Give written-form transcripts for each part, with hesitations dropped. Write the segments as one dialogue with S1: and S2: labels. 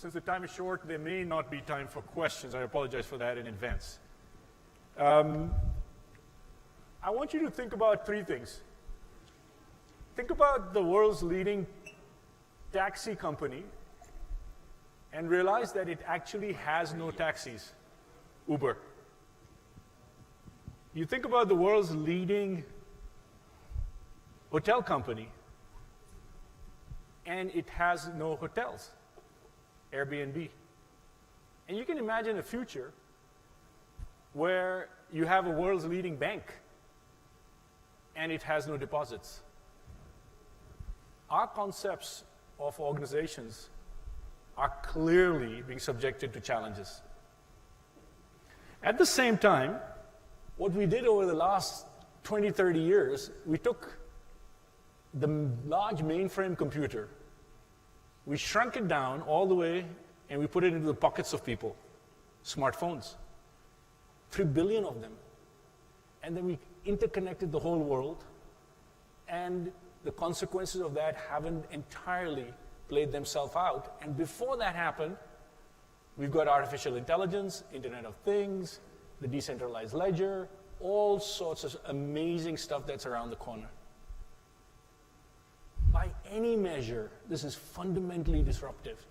S1: since the time is short, there may not be time for questions. I apologize for that in advance. I want you to think about three things. Think about the world's leading taxi company and realize that it actually has no taxis, Uber. You think about the world's leading hotel company, and it has no hotels, Airbnb. And you can imagine a future where you have a world's leading bank, and it has no deposits. Our concepts of organizations are clearly being subjected to challenges. At the same time, what we did over the last 20, 30 years, we took the large mainframe computer, we shrunk it down all the way, and we put it into the pockets of people, smartphones, 3 billion of them. And then we interconnected the whole world, and the consequences of that haven't entirely played themselves out. And before that happened, we've got artificial intelligence, Internet of Things, the decentralized ledger, all sorts of amazing stuff that's around the corner. By any measure, this is fundamentally disruptive.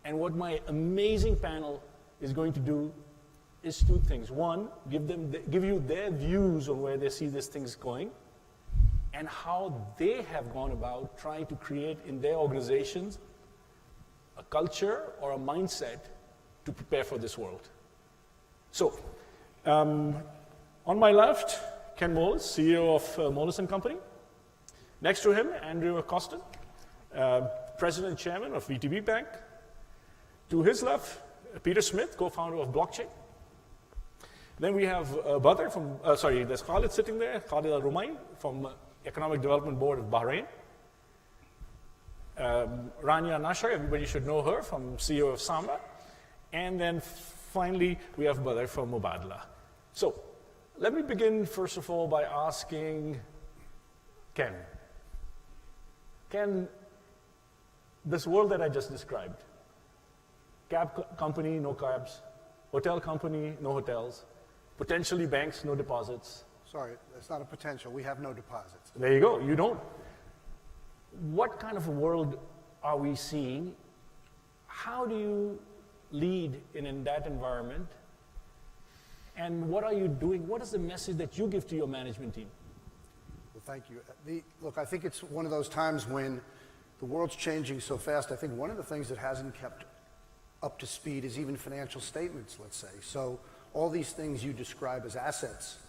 S1: And what my amazing panel is going to do is two things. One, give you their views on where they see these things going, and how they have gone about trying to create in their organizations a culture or a mindset to prepare for this world. So, on my left, Ken Moelis, CEO of Moelis & Company. Next to him, Andrew Acosta, President and Chairman of VTB Bank. To his left, Peter Smith, co-founder of Blockchain. Then we have there's Khalid sitting there, Khalid Al-Rumain from Economic Development Board of Bahrain. Rania Nashar, everybody should know her, from CEO of Samba. And then finally, we have Badr from Mubadala. So let me begin, first of all, by asking Ken. Ken, this world that I just described, cab company, no cabs, hotel company, no hotels, potentially banks, no deposits.
S2: Sorry, that's not a potential. We have no deposits.
S1: There you go. You don't. What kind of a world are we seeing? How do you lead in that environment? And what are you doing? What is the message that you give to your management team?
S2: Well, thank you. Look, I think it's one of those times when the world's changing so fast. I think one of the things that hasn't kept up to speed is even financial statements, let's say. So all these things you describe as assets,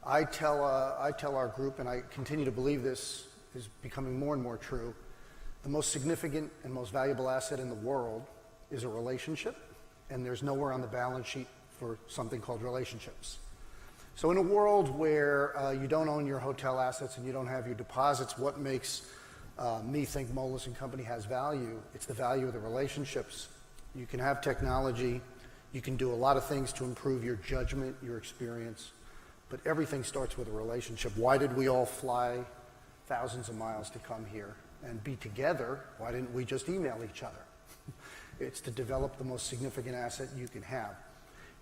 S2: I tell our group, and I continue to believe this is becoming more and more true, the most significant and most valuable asset in the world is a relationship, and there's nowhere on the balance sheet for something called relationships. So in a world where you don't own your hotel assets and you don't have your deposits, what makes me think Moelis & Company has value? It's the value of the relationships. You can have technology, you can do a lot of things to improve your judgment, your experience, but everything starts with a relationship. Why did we all fly thousands of miles to come here and be together? Why didn't we just email each other? It's to develop the most significant asset you can have.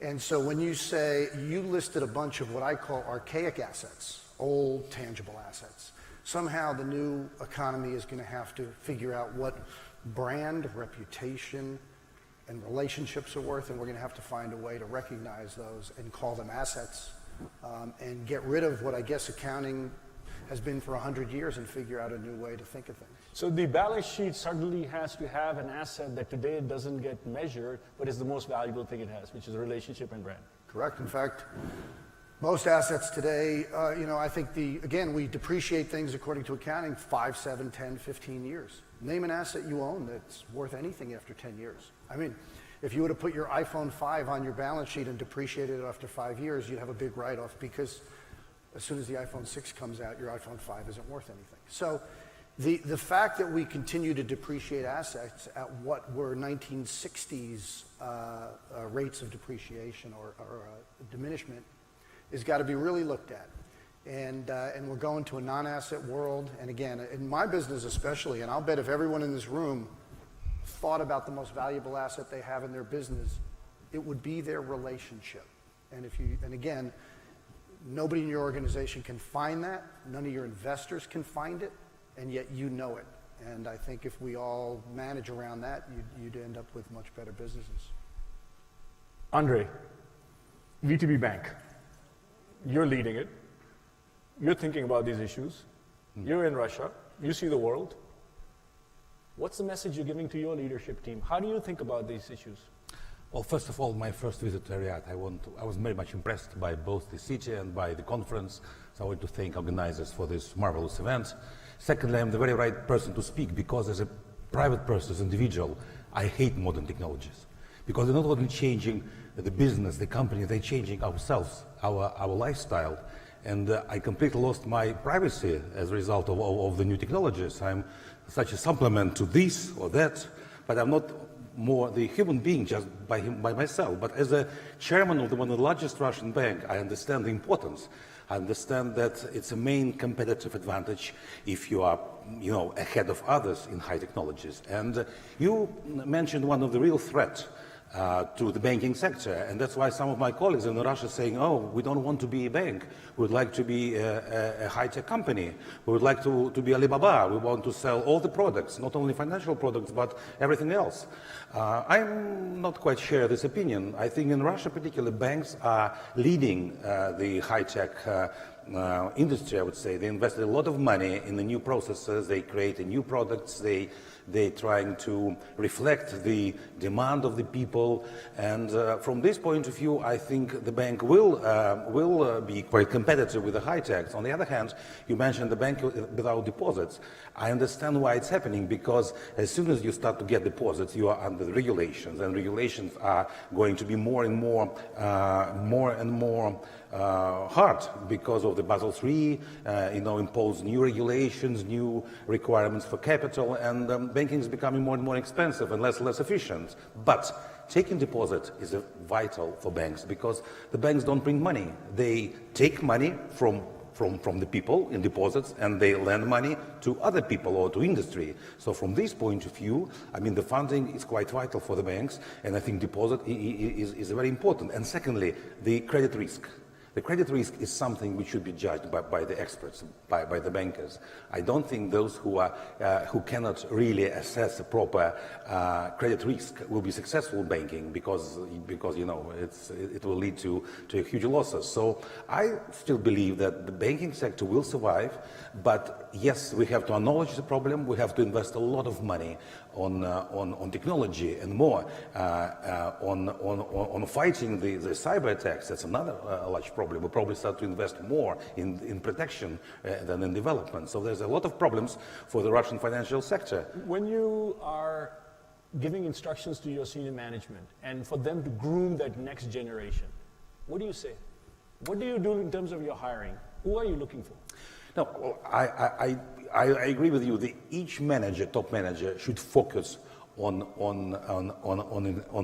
S2: And so when you say, you listed a bunch of what I call archaic assets, old tangible assets. Somehow the new economy is going to have to figure out what brand, reputation, and relationships are worth, and we're going to have to find a way to recognize those and call them assets, and get rid of what I guess accounting has been for 100 years and figure out a new way to think of things.
S1: So the balance sheet suddenly has to have an asset that today doesn't get measured, but is the most valuable thing it has, which is a relationship and brand.
S2: Correct. In fact, most assets today, I think we depreciate things according to accounting 5, 7, 10, 15 years. Name an asset you own that's worth anything after 10 years. I mean, if you were to put your iPhone 5 on your balance sheet and depreciate it after 5 years, you'd have a big write-off, because as soon as the iPhone 6 comes out, your iPhone 5 isn't worth anything. So the fact that we continue to depreciate assets at what were 1960s rates of depreciation or diminishment has got to be really looked at. And we're going to a non-asset world. And again, in my business especially, and I'll bet if everyone in this room thought about the most valuable asset they have in their business, it would be their relationship. And again, nobody in your organization can find that, none of your investors can find it, and yet you know it. And I think if we all manage around that, you'd end up with much better businesses.
S1: Andre, V2B Bank, you're leading it. You're thinking about these issues. You're in Russia. You see the world. What's the message you're giving to your leadership team? How do you think about these issues?
S3: Well, first of all, my first visit to Riyadh, I was very much impressed by both the city and by the conference, so I want to thank organizers for this marvelous event. Secondly, I'm the very right person to speak because as a private person, as an individual, I hate modern technologies. Because they're not only changing the business, the company, they're changing ourselves, our lifestyle. And I completely lost my privacy as a result of the new technologies. I'm such a supplement to this or that, but I'm not more the human being just by myself. But as a chairman of one of the largest Russian bank, I understand the importance. I understand that it's a main competitive advantage if you are, ahead of others in high technologies. And you mentioned one of the real threats to the banking sector, and that's why some of my colleagues in Russia are saying, oh, we don't want to be a bank, we would like to be a high-tech company, we would like to be Alibaba, we want to sell all the products, not only financial products, but everything else. I'm not quite sure this opinion. I think in Russia particularly, banks are leading the high-tech industry, I would say. They invested a lot of money in the new processes, they create new products, they're trying to reflect the demand of the people, and from this point of view, I think the bank will be quite competitive with the high techs. On the other hand, you mentioned the bank without deposits. I understand why it's happening, because as soon as you start to get deposits, you are under the regulations, and regulations are going to be more and more hard because of the Basel III, impose new regulations, new requirements for capital, and banking is becoming more and more expensive and less efficient. But taking deposit is vital for banks, because the banks don't bring money. They take money from the people in deposits, and they lend money to other people or to industry. So from this point of view, I mean, the funding is quite vital for the banks, and I think deposit is very important. And secondly, the credit risk. The credit risk is something which should be judged by the experts, by the bankers. I don't think those who cannot really assess a proper credit risk will be successful in banking, because it will lead to huge losses. So I still believe that the banking sector will survive, but yes, we have to acknowledge the problem. We have to invest a lot of money on technology and more on fighting the cyber attacks. That's another large problem. We probably start to invest more in protection than in development. So there's a lot of problems for the Russian financial sector.
S1: When you are giving instructions to your senior management and for them to groom that next generation, what do you say? What do you do in terms of your hiring? Who are you looking for?
S3: No, well, I agree with you. Each manager, top manager, should focus on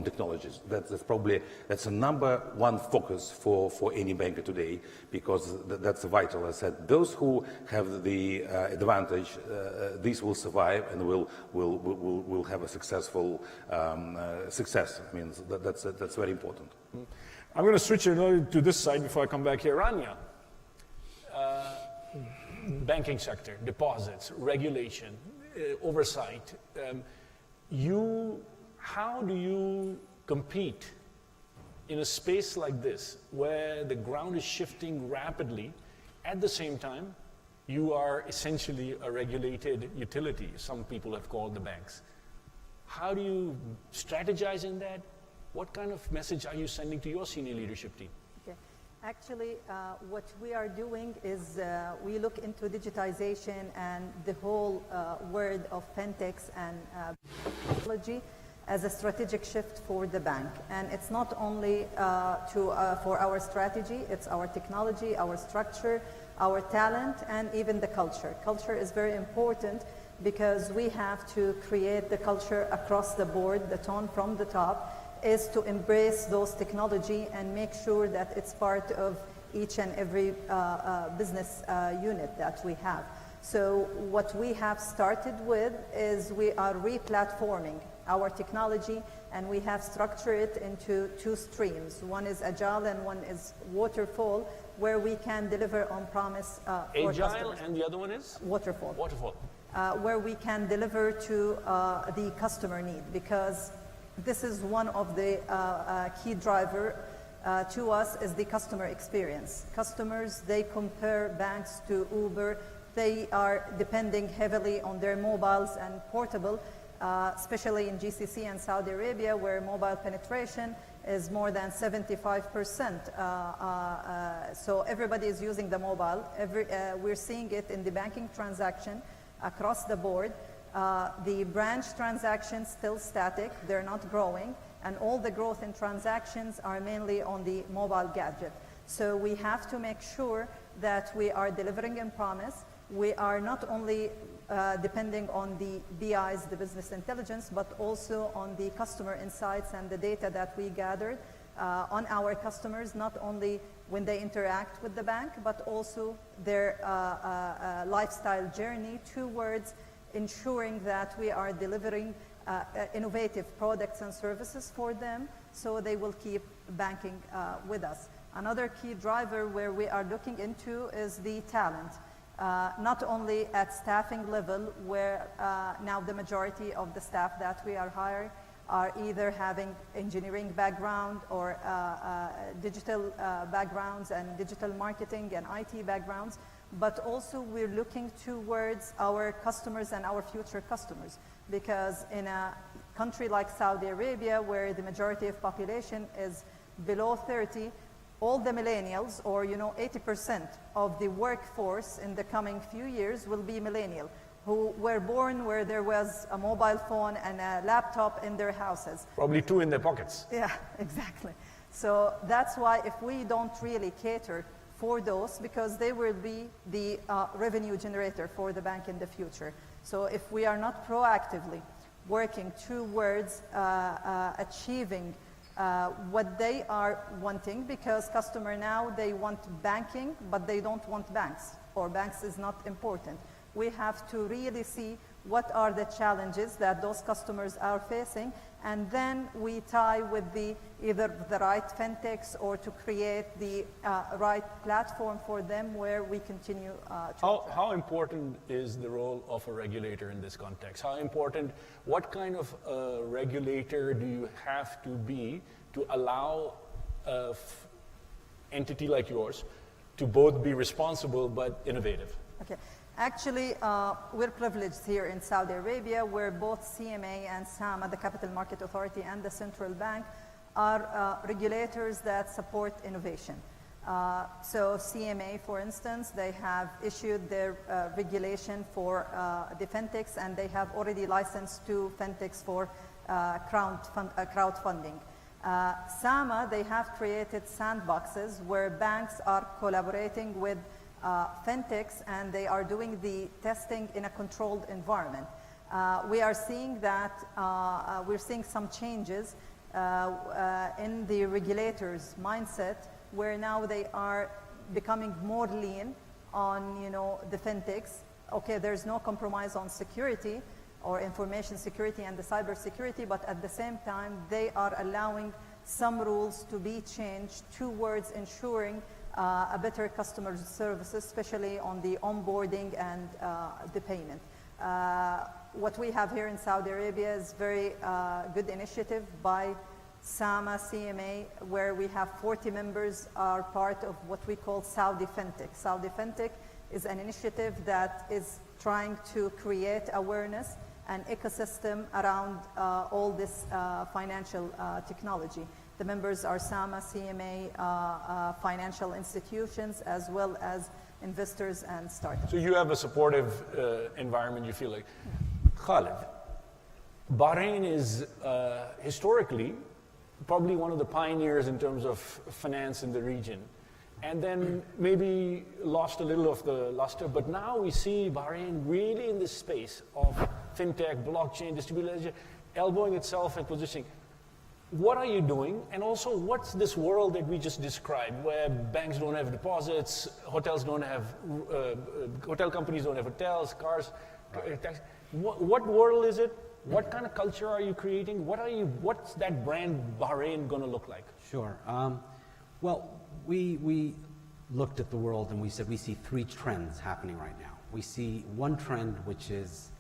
S3: technologies. That's a number one focus for any banker today, because that's vital. I said those who have the advantage, these will survive and will have a successful success. I mean, that's very important.
S1: I'm going to switch to this side before I come back here. Rania, banking sector, deposits, regulation, oversight. How do you compete in a space like this, where the ground is shifting rapidly? At the same time, you are essentially a regulated utility, some people have called the banks. How do you strategize in that? What kind of message are you sending to your senior leadership team?
S4: Okay. Actually, what we are doing is we look into digitization and the whole world of fintechs and technology as a strategic shift for the bank. And it's not only for our strategy, it's our technology, our structure, our talent, and even the culture. Culture is very important because we have to create the culture across the board. The tone from the top is to embrace those technology and make sure that it's part of each and every business unit that we have. So what we have started with is we are re-platforming our technology, and we have structured it into two streams. One is agile and one is waterfall, where we can deliver on promise for
S1: Agile,
S4: customers.
S1: and the other one is?
S4: Waterfall.
S1: Waterfall.
S4: Where we can deliver to the customer need, because this is one of the key driver to us is the customer experience. Customers, they compare banks to Uber. They are depending heavily on their mobiles and portable, especially in GCC and Saudi Arabia, where mobile penetration is more than 75%. So everybody is using the mobile. We're seeing it in the banking transaction across the board. The branch transactions still static, they're not growing, and all the growth in transactions are mainly on the mobile gadget. So we have to make sure that we are delivering in promise. We are not only depending on the BIs, the business intelligence, but also on the customer insights and the data that we gathered on our customers, not only when they interact with the bank, but also their lifestyle journey towards ensuring that we are delivering innovative products and services for them, so they will keep banking with us. Another key driver where we are looking into is the talent. Not only at staffing level, where now the majority of the staff that we are hiring are either having engineering background or digital backgrounds and digital marketing and IT backgrounds, but also we're looking towards our customers and our future customers. Because in a country like Saudi Arabia, where the majority of population is below 30, all the millennials, or 80% of the workforce in the coming few years will be millennial, who were born where there was a mobile phone and a laptop in their houses.
S1: Probably two in their pockets.
S4: Yeah, exactly. So that's why if we don't really cater for those, because they will be the revenue generator for the bank in the future. So if we are not proactively working towards achieving what they are wanting, because customer now, they want banking, but they don't want banks, or banks is not important. We have to really see what are the challenges that those customers are facing, and then we tie with either the right fintechs or to create the right platform for them where we continue to
S1: How important is the role of a regulator in this context? How important, what kind of regulator do you have to be to allow an entity like yours to both be responsible but innovative?
S4: Okay. Actually, we're privileged here in Saudi Arabia, where both CMA and SAMA, the Capital Market Authority, and the Central Bank are regulators that support innovation. So CMA, for instance, they have issued their regulation for the fintechs, and they have already licensed 2 fintechs for crowdfunding. SAMA, they have created sandboxes where banks are collaborating with fintechs, and they are doing the testing in a controlled environment. We are seeing that we're seeing some changes in the regulators' mindset, where now they are becoming more lean on the fintechs. Okay, there's no compromise on security or information security and the cyber security, but at the same time they are allowing some rules to be changed towards ensuring a better customer service, especially on the onboarding and the payment. What we have here in Saudi Arabia is very good initiative by SAMA, CMA, where we have 40 members are part of what we call Saudi Fintech. Saudi Fintech is an initiative that is trying to create awareness and ecosystem around all this financial technology. The members are SAMA, CMA, financial institutions, as well as investors and startups.
S1: So you have a supportive environment, you feel like. Khalid, Bahrain is historically probably one of the pioneers in terms of finance in the region, and then maybe lost a little of the luster, but now we see Bahrain really in this space of fintech, blockchain, distributed ledger, elbowing itself and positioning. What are you doing? And also, what's this world that we just described, where banks don't have deposits, hotels don't have, hotel companies don't have hotels, cars, taxis. What world is it? What kind of culture are you creating? What's that brand Bahrain going to look like?
S5: Sure. Well, we looked at the world and we said we see three trends happening right now. We see one trend which is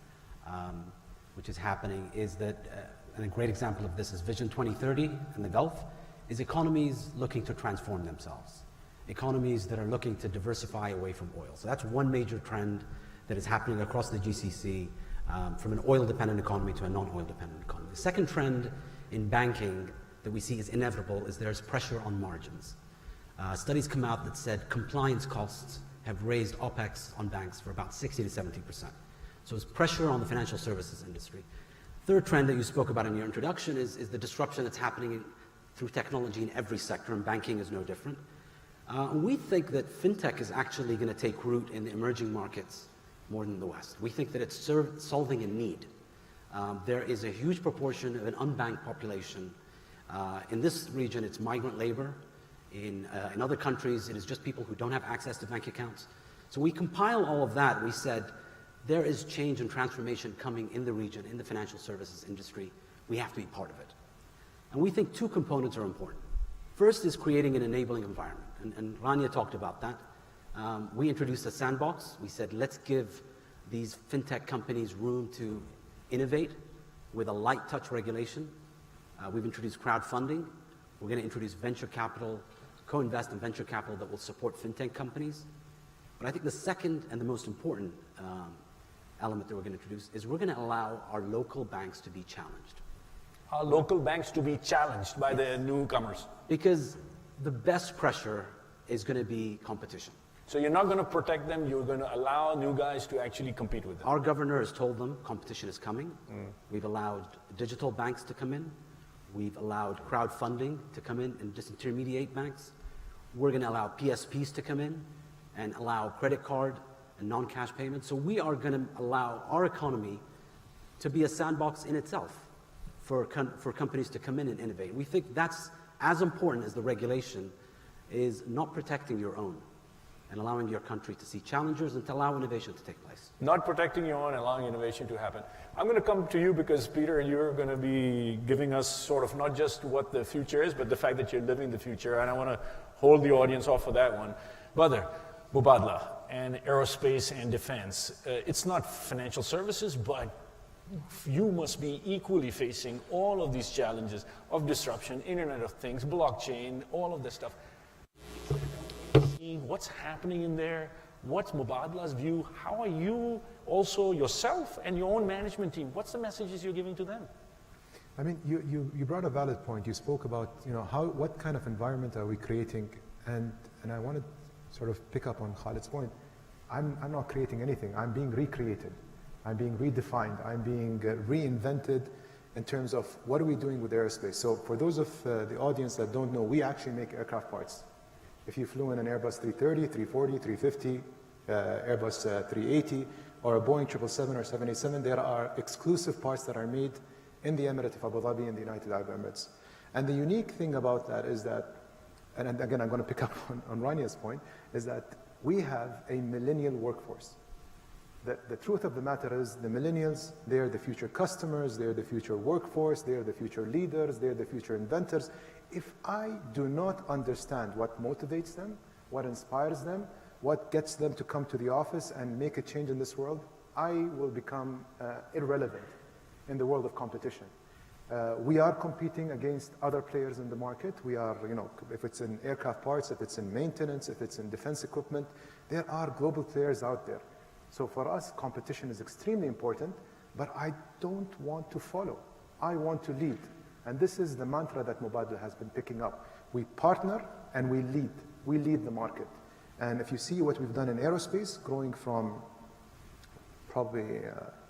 S5: happening is that, and a great example of this is Vision 2030 in the Gulf, is economies looking to transform themselves. Economies that are looking to diversify away from oil. So that's one major trend that is happening across the GCC, from an oil-dependent economy to a non-oil-dependent economy. The second trend in banking that we see is inevitable is there's pressure on margins. Studies come out that said compliance costs have raised OPEX on banks for about 60 to 70%. So there's pressure on the financial services industry. Third trend that you spoke about in your introduction is the disruption that's happening through technology in every sector, and banking is no different. We think that fintech is actually going to take root in the emerging markets more than the West. We think that it's solving a need. There is a huge proportion of an unbanked population. In this region, it's migrant labor. In other countries, it is just people who don't have access to bank accounts. So we compile all of that. We said, there is change and transformation coming in the region, in the financial services industry. We have to be part of it. And we think two components are important. First is creating an enabling environment. And Rania talked about that. We introduced a sandbox. We said, let's give these fintech companies room to innovate with a light touch regulation. We've introduced crowdfunding. We're going to introduce venture capital, co-invest in venture capital that will support fintech companies. But I think the second and the most important element that we're going to introduce is we're going to allow our local banks to be challenged.
S1: Our local banks to be challenged by the newcomers.
S5: Because the best pressure is going to be competition.
S1: So you're not going to protect them, you're going to allow new guys to actually compete with them.
S5: Our governor has told them competition is coming. We've allowed digital banks to come in. We've allowed crowdfunding to come in and disintermediate banks. We're going to allow PSPs to come in and allow credit card and non-cash payments. So we are going to allow our economy to be a sandbox in itself for companies to come in and innovate. We think that's as important as the regulation is not protecting your own and allowing your country to see challengers and to allow innovation to take place.
S1: Not protecting your own and allowing innovation to happen. I'm going to come to you because, Peter, you're going to be giving us sort of not just what the future is, but the fact that you're living the future, and I want to hold the audience off for that one. Badr, Mubadala, and aerospace and defense. It's not financial services, but you must be equally facing all of these challenges of disruption, Internet of Things, blockchain, all of this stuff. What's happening in there? What's Mubadala's view? How are you also yourself and your own management team? What's the messages you're giving to them?
S6: I mean, you brought a valid point. You spoke about, what kind of environment are we creating? And I want to sort of pick up on Khalid's point. I'm not creating anything. I'm being recreated. I'm being redefined. I'm being reinvented in terms of what are we doing with aerospace. So for those of the audience that don't know, we actually make aircraft parts. If you flew in an Airbus 330, 340, 350, Airbus 380, or a Boeing 777 or 787, there are exclusive parts that are made in the Emirate of Abu Dhabi in the United Arab Emirates. And the unique thing about that is that, and again, I'm going to pick up on Rania's point, is that we have a millennial workforce. The truth of the matter is the millennials, they're the future customers, they're the future workforce, they're the future leaders, they're the future inventors. If I do not understand what motivates them, what inspires them, what gets them to come to the office and make a change in this world, I will become irrelevant in the world of competition. We are competing against other players in the market. We are, if it's in aircraft parts, if it's in maintenance, if it's in defense equipment, there are global players out there. So for us, competition is extremely important, but I don't want to follow. I want to lead. And this is the mantra that Mubadala has been picking up. We partner and we lead. We lead the market. And if you see what we've done in aerospace, growing from probably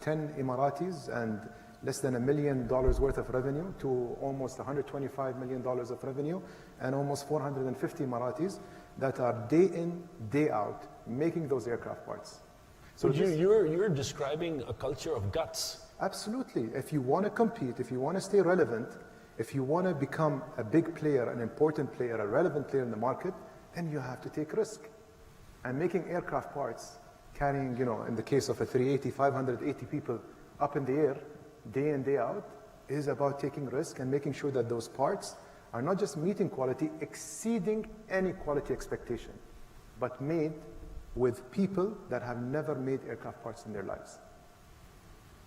S6: 10 Emiratis and less than $1 million worth of revenue to almost $125 million of revenue and almost 450 Emiratis that are day in, day out making those aircraft parts.
S1: So you're describing a culture of guts.
S6: Absolutely. If you want to compete, if you want to stay relevant, if you want to become a big player, an important player, a relevant player in the market, then you have to take risk. And making aircraft parts, carrying, in the case of a 380, 580 people up in the air, day in, day out, is about taking risk and making sure that those parts are not just meeting quality, exceeding any quality expectation, but made with people that have never made aircraft parts in their lives.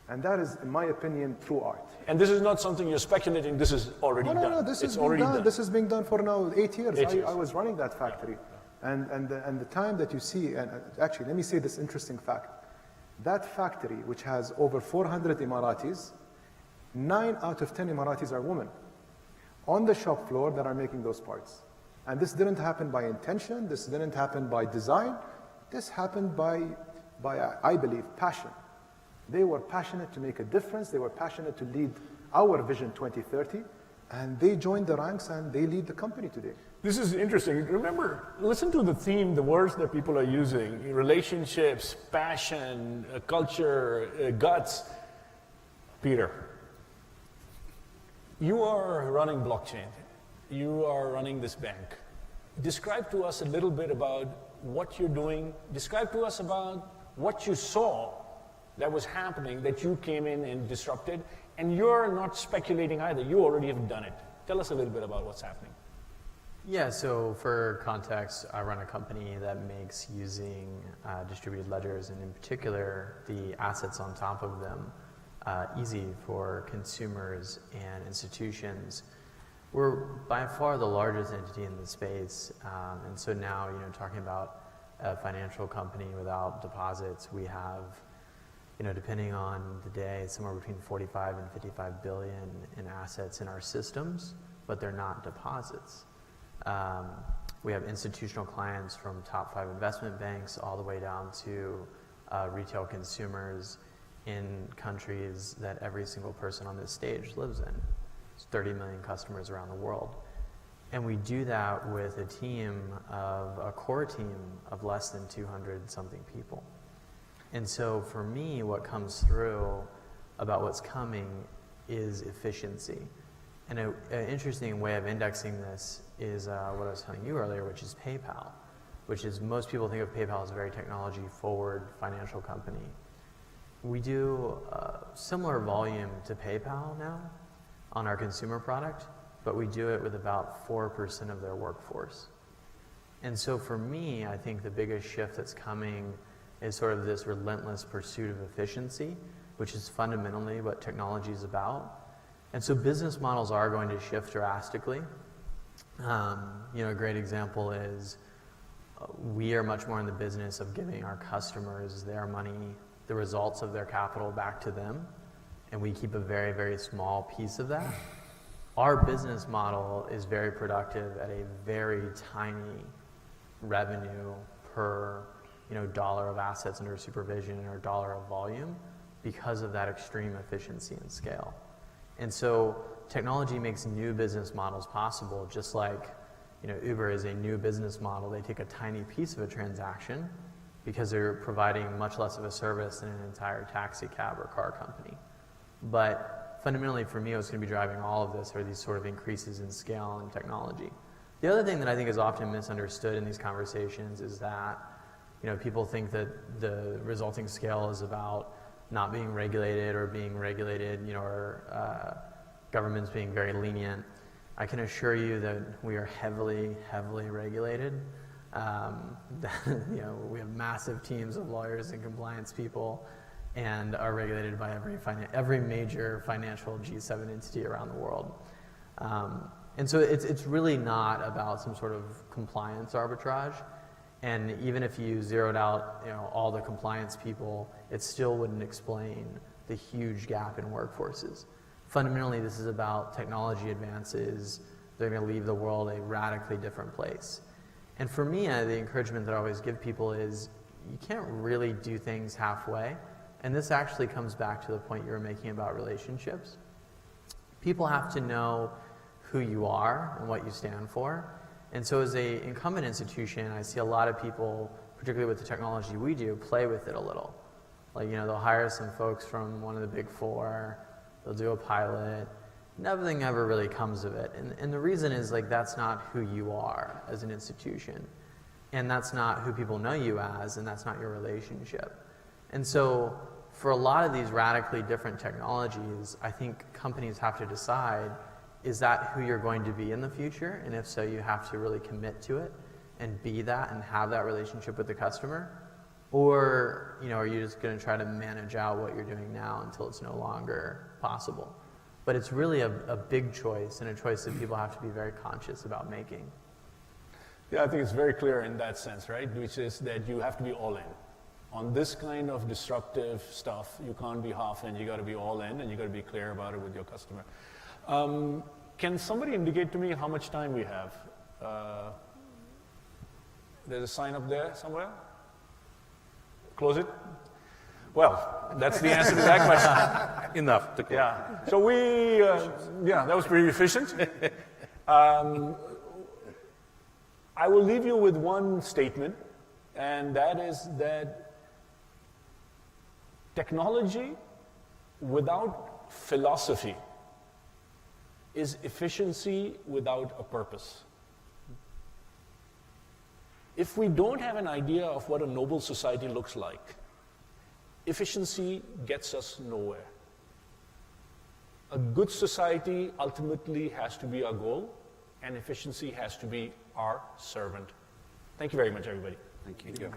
S6: And that is, in my opinion, true art.
S1: And this is not something you're speculating, this is already done.
S6: No, this
S1: it's
S6: is
S1: already
S6: being done.
S1: done.
S6: This is being done for now 8 years.
S1: 8 years.
S6: I was running that factory. And the time that you see, and actually, let me say this interesting fact. That factory, which has over 400 Emiratis, 9 out of 10 Emiratis are women on the shop floor that are making those parts. And this didn't happen by intention, this didn't happen by design, this happened by I believe, passion. They were passionate to make a difference, they were passionate to lead our Vision 2030, and they joined the ranks and they lead the company today.
S1: This is interesting. Remember, listen to the theme, the words that people are using: relationships, passion, culture, guts. Peter, you are running blockchain. You are running this bank. Describe to us a little bit about what you're doing. Describe to us about what you saw that was happening, that you came in and disrupted. And you're not speculating either. You already have done it. Tell us a little bit about what's happening.
S7: Yeah, so for context, I run a company that makes using distributed ledgers, and in particular, the assets on top of them, easy for consumers and institutions. We're by far the largest entity in the space, and so now, talking about a financial company without deposits, we have, depending on the day, somewhere between 45 and 55 billion in assets in our systems, but they're not deposits. We have institutional clients from top 5 investment banks all the way down to retail consumers in countries that every single person on this stage lives in. It's 30 million customers around the world. And we do that with a core team of less than 200 something people. And so for me, what comes through about what's coming is efficiency. And an interesting way of indexing this is what I was telling you earlier, which is PayPal, which is, most people think of PayPal as a very technology-forward financial company. We do similar volume to PayPal now on our consumer product, but we do it with about 4% of their workforce. And so for me, I think the biggest shift that's coming is sort of this relentless pursuit of efficiency, which is fundamentally what technology is about. And so business models are going to shift drastically. A great example is we are much more in the business of giving our customers their money, the results of their capital, back to them, and we keep a very, very small piece of that. Our business model is very productive at a very tiny revenue per dollar of assets under supervision or dollar of volume because of that extreme efficiency and scale. And so technology makes new business models possible, just like Uber is a new business model. They take a tiny piece of a transaction because they're providing much less of a service than an entire taxi cab or car company. But fundamentally for me, what's going to be driving all of this are these sort of increases in scale and technology. The other thing that I think is often misunderstood in these conversations is that people think that the resulting scale is about not being regulated or being regulated, or governments being very lenient. I can assure you that we are heavily, heavily regulated. We have massive teams of lawyers and compliance people, and are regulated by every major financial G7 entity around the world. And so it's really not about some sort of compliance arbitrage. And even if you zeroed out all the compliance people, it still wouldn't explain the huge gap in workforces. Fundamentally, this is about technology advances. They're going to leave the world a radically different place. And for me, the encouragement that I always give people is you can't really do things halfway. And this actually comes back to the point you were making about relationships. People have to know who you are and what you stand for. And so as an incumbent institution, I see a lot of people, particularly with the technology we do, play with it a little. Like, they'll hire some folks from one of the big 4, they'll do a pilot, nothing ever really comes of it. And the reason is, that's not who you are as an institution. And that's not who people know you as, and that's not your relationship. And so for a lot of these radically different technologies, I think companies have to decide, is that who you're going to be in the future? And if so, you have to really commit to it and be that and have that relationship with the customer. Or, are you just going to try to manage out what you're doing now until it's no longer possible? But it's really a big choice, and a choice that people have to be very conscious about making.
S1: Yeah, I think it's very clear in that sense, right? Which is that you have to be all in. On this kind of disruptive stuff, you can't be half in, you got to be all in, and you got to be clear about it with your customer. Can somebody indicate to me how much time we have? There's a sign up there somewhere? Close it? Well, that's the answer to that question.
S3: Enough to close.
S1: Yeah. So that was pretty efficient. I will leave you with one statement, and that is that technology without philosophy is efficiency without a purpose. If we don't have an idea of what a noble society looks like, efficiency gets us nowhere. A good society ultimately has to be our goal, and efficiency has to be our servant. Thank you very much, everybody.
S2: Thank you.